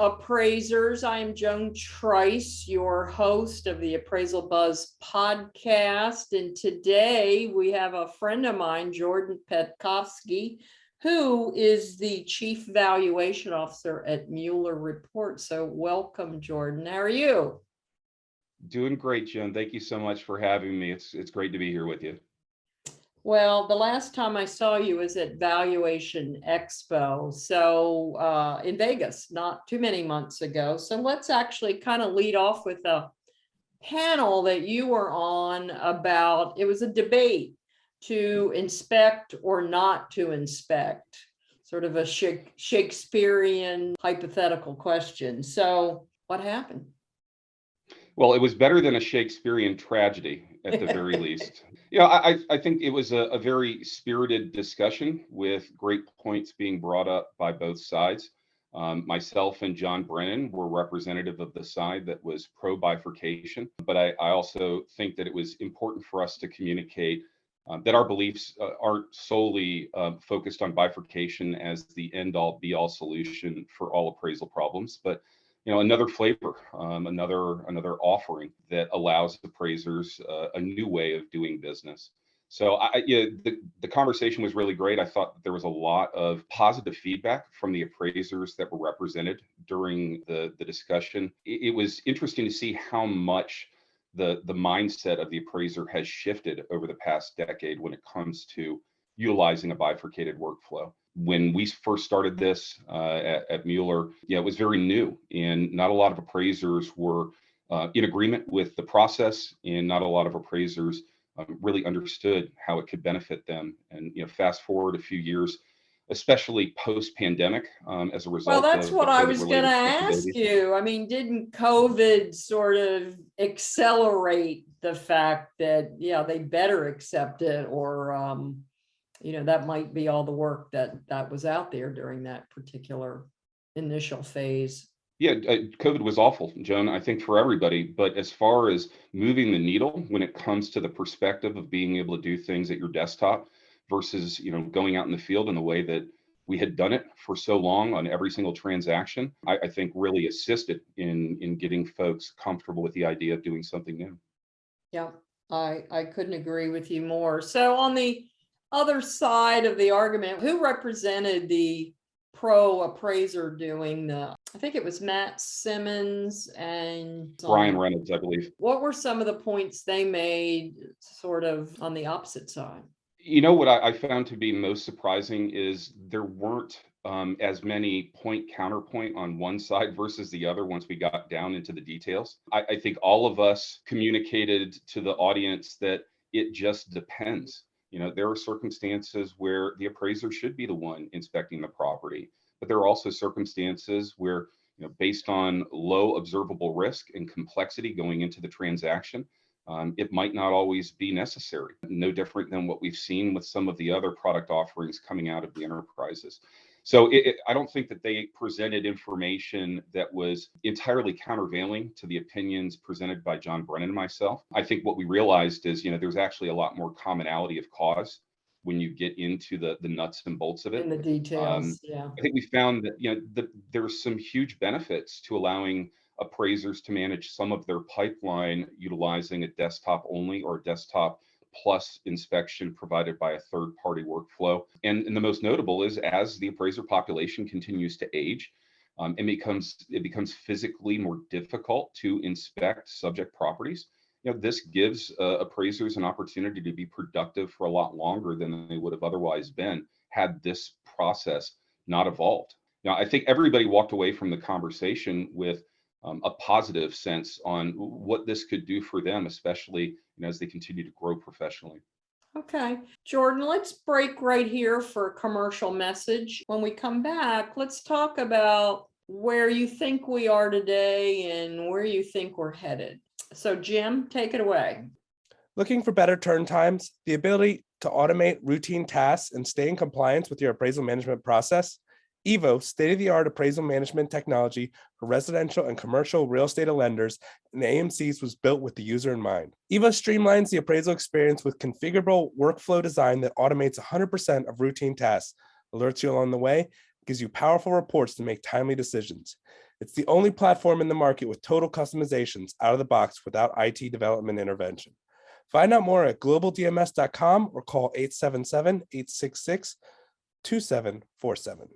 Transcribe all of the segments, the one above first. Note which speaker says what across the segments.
Speaker 1: appraisers. I am Joan Trice, your host of the Appraisal Buzz podcast. And today we have a friend of mine, Jordan Petkovski, who is the Chief Valuation Officer at Mueller Report. So welcome, Jordan. How are you?
Speaker 2: Doing great, Joan. Thank you so much for having me. It's great to be here with you.
Speaker 1: Well, the last time I saw you was at Valuation Expo, so in Vegas, not too many months ago. So let's actually kind of lead off with a panel that you were on about, it was a debate to inspect or not to inspect, sort of a Shakespearean hypothetical question. So what happened?
Speaker 2: Well, it was better than a Shakespearean tragedy at the very least. I think it was a very spirited discussion with great points being brought up by both sides. Myself and John Brennan were representative of the side that was pro-bifurcation, but I also think that it was important for us to communicate that our beliefs aren't solely focused on bifurcation as the end-all be-all solution for all appraisal problems, but another flavor, another offering that allows appraisers a new way of doing business. So the conversation was really great. I thought that there was a lot of positive feedback from the appraisers that were represented during the discussion. It was interesting to see how much the mindset of the appraiser has shifted over the past decade when it comes to utilizing a bifurcated workflow. When we first started this at Mueller, it was very new, and not a lot of appraisers were in agreement with the process, and not a lot of appraisers really understood how it could benefit them. And fast forward a few years, especially post-pandemic, as a result.
Speaker 1: Well, that's what I was going to ask you. I mean, didn't COVID sort of accelerate the fact that they better accept it, or that might be all the work that was out there during that particular initial phase?
Speaker 2: Yeah, COVID was awful, Joan, I think for everybody. But as far as moving the needle when it comes to the perspective of being able to do things at your desktop versus, going out in the field in the way that we had done it for so long on every single transaction, I think really assisted in getting folks comfortable with the idea of doing something new.
Speaker 1: Yeah, I couldn't agree with you more. So on the other side of the argument, who represented the pro appraiser doing I think it was Matt Simmons and
Speaker 2: Brian Reynolds, I believe.
Speaker 1: What were some of the points they made sort of on the opposite side?
Speaker 2: What I found to be most surprising is there weren't as many counterpoint on one side versus the other once we got down into the details. I think all of us communicated to the audience that it just depends. There are circumstances where the appraiser should be the one inspecting the property, but there are also circumstances where, based on low observable risk and complexity going into the transaction, it might not always be necessary. No different than what we've seen with some of the other product offerings coming out of the enterprises. So I don't think that they presented information that was entirely countervailing to the opinions presented by John Brennan and myself. I think what we realized is, there's actually a lot more commonality of cause when you get into the nuts and bolts of it.
Speaker 1: In the details,
Speaker 2: I think we found that, there's some huge benefits to allowing appraisers to manage some of their pipeline utilizing a desktop only or desktop plus inspection provided by a third-party workflow. And the most notable is as the appraiser population continues to age, it becomes physically more difficult to inspect subject properties. This gives appraisers an opportunity to be productive for a lot longer than they would have otherwise been had this process not evolved. I think everybody walked away from the conversation with a positive sense on what this could do for them, especially as they continue to grow professionally.
Speaker 1: Okay, Jordan, let's break right here for a commercial message. When we come back, let's talk about where you think we are today and where you think we're headed. So Jim, take it away.
Speaker 3: Looking for better turn times, the ability to automate routine tasks and stay in compliance with your appraisal management process? Evo, state-of-the-art appraisal management technology for residential and commercial real estate lenders and AMCs was built with the user in mind. Evo streamlines the appraisal experience with configurable workflow design that automates 100% of routine tasks, alerts you along the way, gives you powerful reports to make timely decisions. It's the only platform in the market with total customizations out of the box without IT development intervention. Find out more at globaldms.com or call 877-866-2747.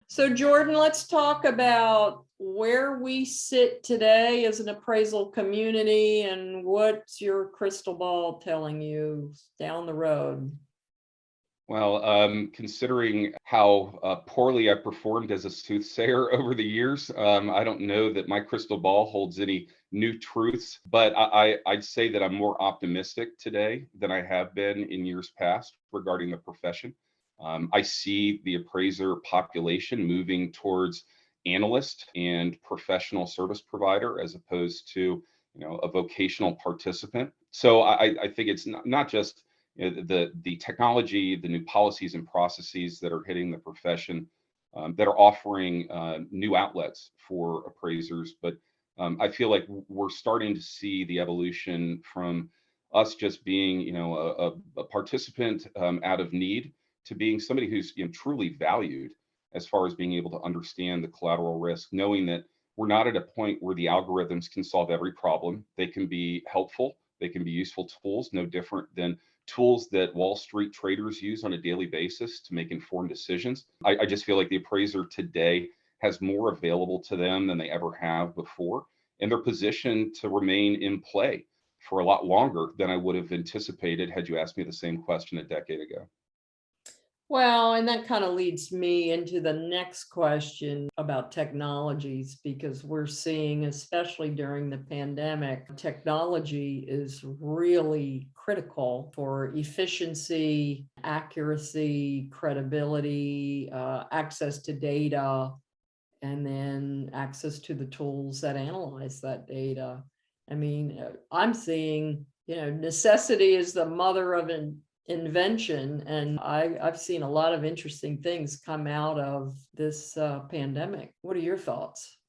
Speaker 1: So Jordan, let's talk about where we sit today as an appraisal community and what's your crystal ball telling you down the road?
Speaker 2: Well, considering how poorly I performed as a soothsayer over the years, I don't know that my crystal ball holds any new truths, but I'd say that I'm more optimistic today than I have been in years past regarding the profession. I see the appraiser population moving towards analyst and professional service provider as opposed to, a vocational participant. So I think it's not just the technology, the new policies and processes that are hitting the profession that are offering new outlets for appraisers. But I feel like we're starting to see the evolution from us just being, a participant out of need to being somebody who's truly valued as far as being able to understand the collateral risk, knowing that we're not at a point where the algorithms can solve every problem. They can be helpful. They can be useful tools, no different than tools that Wall Street traders use on a daily basis to make informed decisions. I just feel like the appraiser today has more available to them than they ever have before, and they're positioned to remain in play for a lot longer than I would have anticipated had you asked me the same question a decade ago.
Speaker 1: Well, and that kind of leads me into the next question about technologies, because we're seeing, especially during the pandemic, technology is really critical for efficiency, accuracy, credibility, access to data, and then access to the tools that analyze that data. I mean, I'm seeing, necessity is the mother of invention, and I've seen a lot of interesting things come out of this pandemic. What are your thoughts?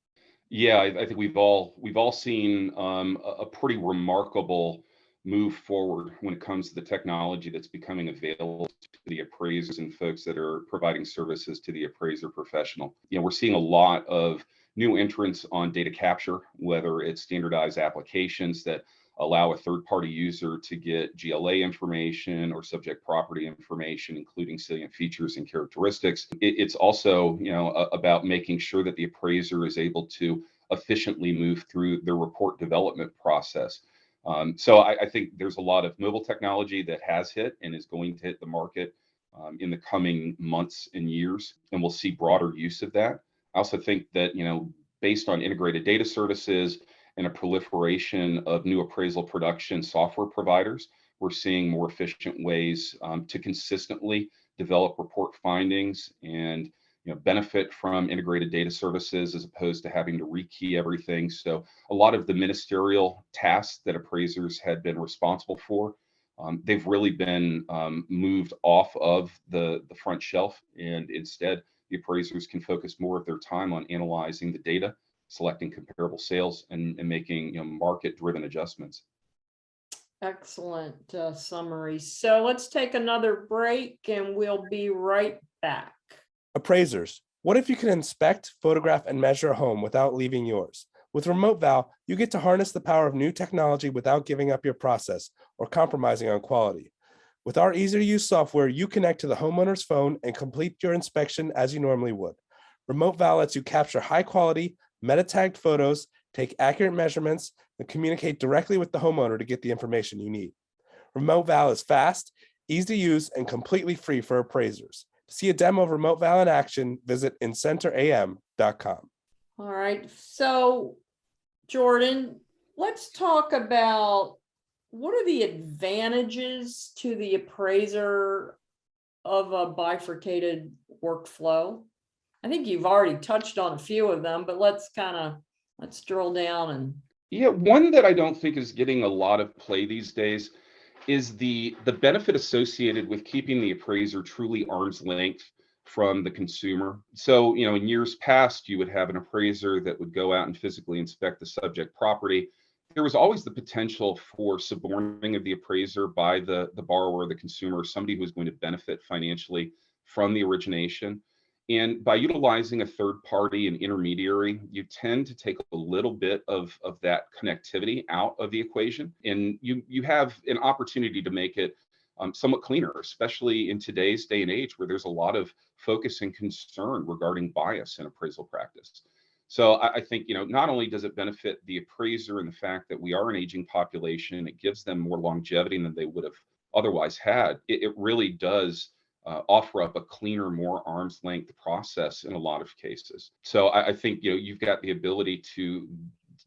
Speaker 2: Yeah, I think we've all seen a pretty remarkable move forward when it comes to the technology that's becoming available to the appraisers and folks that are providing services to the appraiser professional. We're seeing a lot of new entrants on data capture, whether it's standardized applications that allow a third-party user to get GLA information or subject property information, including salient features and characteristics. It's also, about making sure that the appraiser is able to efficiently move through the report development process. So I think there's a lot of mobile technology that has hit and is going to hit the market in the coming months and years, and we'll see broader use of that. I also think that, based on integrated data services and a proliferation of new appraisal production software providers, we're seeing more efficient ways to consistently develop report findings and benefit from integrated data services as opposed to having to rekey everything. So a lot of the ministerial tasks that appraisers had been responsible for, they've really been moved off of the front shelf, and instead the appraisers can focus more of their time on analyzing the data, selecting comparable sales, and making market-driven adjustments.
Speaker 1: Excellent summary. So let's take another break and we'll be right back.
Speaker 3: Appraisers, what if you can inspect, photograph, and measure a home without leaving yours? With Remote Val, you get to harness the power of new technology without giving up your process or compromising on quality. With our easy-to-use software, you connect to the homeowner's phone and complete your inspection as you normally would. Remote Val lets you capture high-quality, meta-tagged photos, take accurate measurements, and communicate directly with the homeowner to get the information you need. Remote Val is fast, easy to use, and completely free for appraisers. To see a demo of Remote Val in action, visit incenteram.com.
Speaker 1: All right. So, Jordan, let's talk about what are the advantages to the appraiser of a bifurcated workflow? I think you've already touched on a few of them, but let's drill down and.
Speaker 2: Yeah, one that I don't think is getting a lot of play these days is the benefit associated with keeping the appraiser truly arm's length from the consumer. So, in years past, you would have an appraiser that would go out and physically inspect the subject property. There was always the potential for suborning of the appraiser by the borrower, the consumer, somebody who was going to benefit financially from the origination. And by utilizing a third party and intermediary, you tend to take a little bit of that connectivity out of the equation. And you have an opportunity to make it somewhat cleaner, especially in today's day and age where there's a lot of focus and concern regarding bias in appraisal practice. So I think, not only does it benefit the appraiser and the fact that we are an aging population, it gives them more longevity than they would have otherwise had. It really does offer up a cleaner, more arm's length process in a lot of cases. So I think, you've got the ability to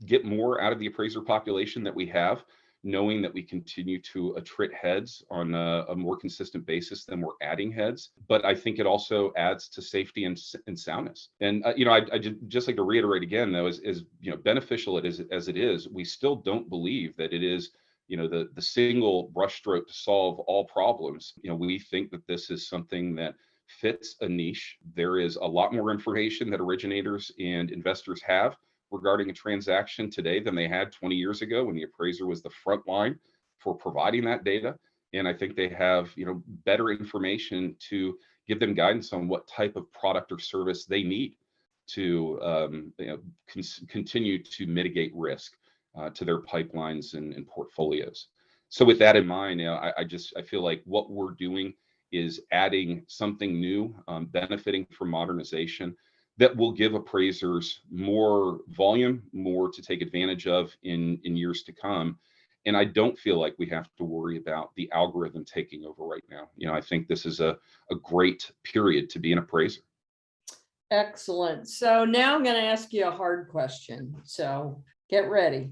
Speaker 2: get more out of the appraiser population that we have, knowing that we continue to attrit heads on a more consistent basis than we're adding heads. But I think it also adds to safety and soundness. And I just like to reiterate again, though, as beneficial as it is, we still don't believe that it is the single brushstroke to solve all problems. We think that this is something that fits a niche. There is a lot more information that originators and investors have regarding a transaction today than they had 20 years ago when the appraiser was the front line for providing that data. And I think they have, better information to give them guidance on what type of product or service they need to continue to mitigate risk to their pipelines and portfolios. So with that in mind, I feel like what we're doing is adding something new, benefiting from modernization that will give appraisers more volume, more to take advantage of in years to come. And I don't feel like we have to worry about the algorithm taking over right now. I think this is a great period to be an appraiser.
Speaker 1: Excellent. So now I'm going to ask you a hard question. So get ready.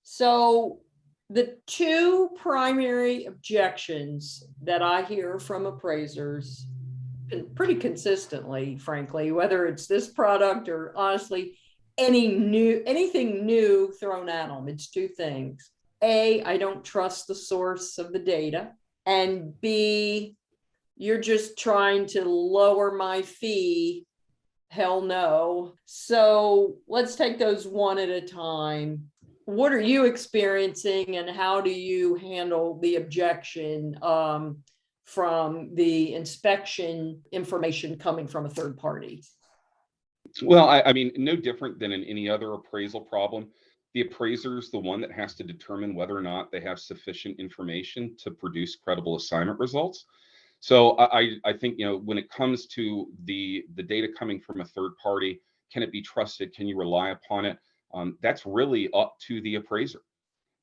Speaker 1: So the two primary objections that I hear from appraisers pretty consistently, frankly, whether it's this product or honestly anything new thrown at them, it's two things. A, I don't trust the source of the data, and B, you're just trying to lower my fee. Hell no. So let's take those one at a time. What are you experiencing, and how do you handle the objection from the inspection information coming from a third party?
Speaker 2: Well, I mean, no different than in any other appraisal problem. The appraiser is the one that has to determine whether or not they have sufficient information to produce credible assignment results. So I think, when it comes to the data coming from a third party, can it be trusted? Can you rely upon it? That's really up to the appraiser.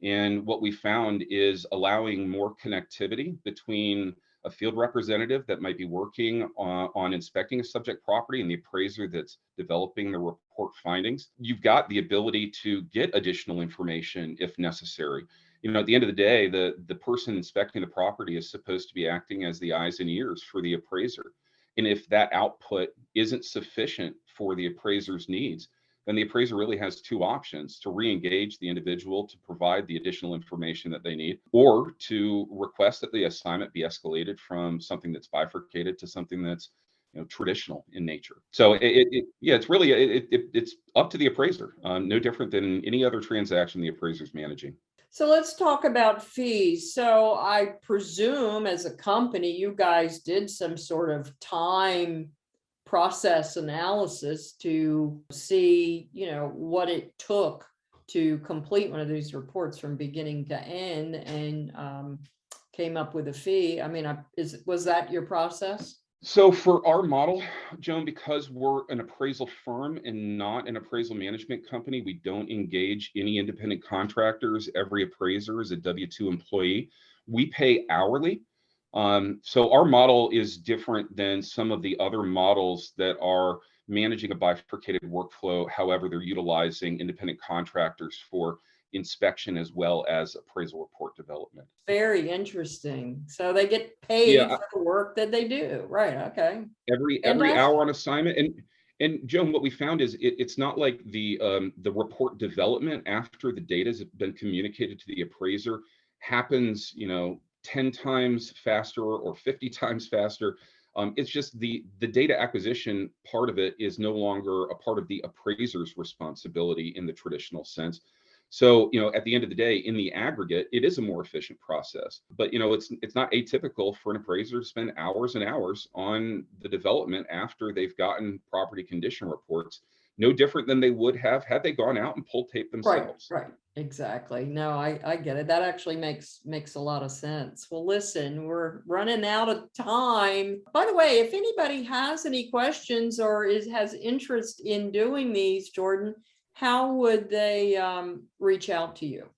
Speaker 2: And what we found is allowing more connectivity between a field representative that might be working on inspecting a subject property and the appraiser that's developing the report findings. You've got the ability to get additional information if necessary. At the end of the day, the person inspecting the property is supposed to be acting as the eyes and ears for the appraiser. And if that output isn't sufficient for the appraiser's needs, then the appraiser really has two options: to re-engage the individual to provide the additional information that they need, or to request that the assignment be escalated from something that's bifurcated to something that's traditional in nature. So it's really it's up to the appraiser, no different than any other transaction the appraiser's managing.
Speaker 1: So let's talk about fees. So I presume as a company, you guys did some sort of time process analysis to see, what it took to complete one of these reports from beginning to end, and came up with a fee. I mean, was that your process?
Speaker 2: So for our model, Joan, because we're an appraisal firm and not an appraisal management company, we don't engage any independent contractors. Every appraiser is a W-2 employee. We pay hourly. So our model is different than some of the other models that are managing a bifurcated workflow. However, they're utilizing independent contractors for inspection as well as appraisal report development.
Speaker 1: Very interesting. So they get paid for the work that they do, right? Okay.
Speaker 2: Every hour on assignment. And Joan, what we found is it's not like the report development after the data has been communicated to the appraiser happens, 10 times faster or 50 times faster. It's just the data acquisition part of it is no longer a part of the appraiser's responsibility in the traditional sense. So, at the end of the day, in the aggregate, it is a more efficient process. But, it's not atypical for an appraiser to spend hours and hours on the development after they've gotten property condition reports, no different than they would have had they gone out and pulled tape themselves.
Speaker 1: Right, exactly. No, I get it. That actually makes a lot of sense. Well, listen, we're running out of time. By the way, if anybody has any questions or has interest in doing these, Jordan, how would they reach out to you?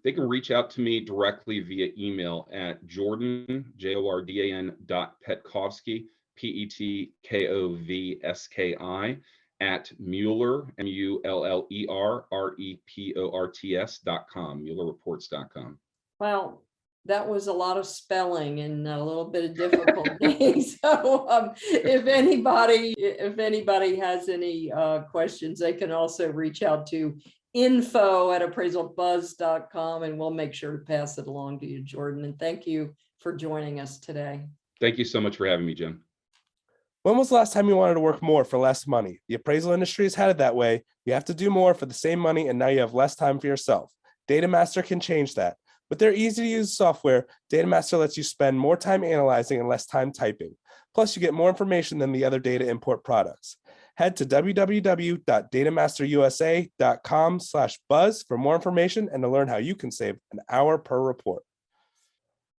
Speaker 2: They can reach out to me directly via email at Jordan, Jordan Petkovski, Petkovski at Mueller, MULLER, MuellerReports.com.
Speaker 1: Well, that was a lot of spelling and a little bit of difficulty. So if anybody has any questions, they can also reach out to info@appraisalbuzz.com, and we'll make sure to pass it along to you, Jordan. And thank you for joining us today.
Speaker 2: Thank you so much for having me, Jen.
Speaker 3: When was the last time you wanted to work more for less money? The appraisal industry is headed that way. You have to do more for the same money, and now you have less time for yourself. DataMaster can change that. With their easy-to-use software, DataMaster lets you spend more time analyzing and less time typing. Plus, you get more information than the other data import products. Head to www.datamasterusa.com/buzz for more information and to learn how you can save an hour per report.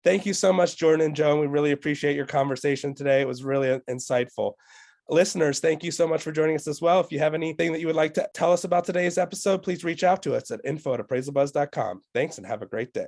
Speaker 3: Thank you so much, Jordan and Joan. We really appreciate your conversation today. It was really insightful. Listeners, thank you so much for joining us as well. If you have anything that you would like to tell us about today's episode, please reach out to us at info@appraisalbuzz.com. Thanks and have a great day.